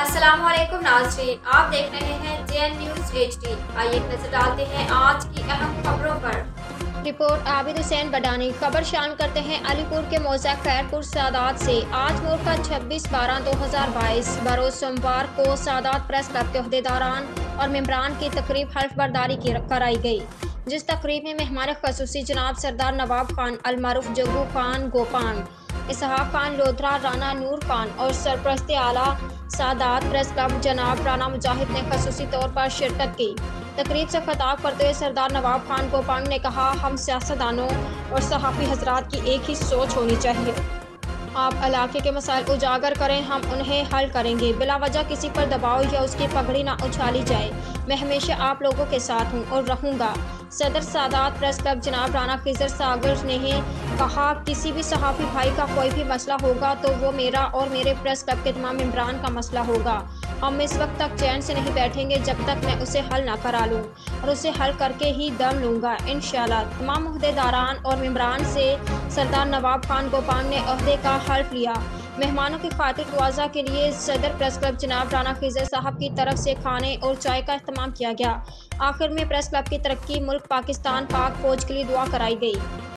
अस्सलामुअलैकुम नाज़रीन, आप देख रहे हैं JN न्यूज़ HD। आइए एक नजर डालते हैं आज की अहम खबरों पर। रिपोर्ट आबिद हुसैन बडानी। खबर शामिल करते हैं अलीपुर के मौजा खैरपुर सादात से। आज मोरका 26/12/2022 बरोज सोमवार को सादात प्रेस क्लब के अहदेदारान और मेम्बरान की तकरीब हल्फ बर्दारी कराई गई, जिस तकरीब में मेहमान खसूसी जनाब सरदार नवाब खान अलमारूफ जग्गू खान गोपान, इसहाक खान लोधरा, राना नूर खान और सरप्रस्त आला सादात प्रेस क्लब जनाब राना मुजाहिद ने खसूसी तौर पर शिरकत की। तकरीब से खिताब करते हुए सरदार नवाब खान गोपांग ने कहा, हम सियासतदानों और सहाफ़ी हजरात की एक ही सोच होनी चाहिए। आप इलाके के मसाइल उजागर करें, हम उन्हें हल करेंगे। बिला वजह किसी पर दबाव या उसकी पगड़ी ना उछाली जाए। मैं हमेशा आप लोगों के साथ हूँ और रहूँगा। सदर सादात प्रेस क्लब जनाब राना खिजर सागर ने कहा, किसी भी सहाफ़ी भाई का कोई भी मसला होगा तो वो मेरा और मेरे प्रेस क्लब के तमाम मेम्बरान का मसला होगा। हम इस वक्त तक चैन से नहीं बैठेंगे जब तक मैं उसे हल ना करा लूँ, और उसे हल करके ही दम लूँगा इंशाअल्लाह। तमाम अहदेदारान और मेम्बरान से सरदार नवाब खान गोपान ने अहदे का हल्फ लिया। मेहमानों की खातिर तवाज़ा के लिए सदर प्रेस क्लब जनाब राना खिजर साहब की तरफ से खाने और चाय का अहतमाम किया गया। आखिर में प्रेस क्लब की तरक्की मुल्क पाकिस्तान पाक फौज के लिए दुआ कराई गई।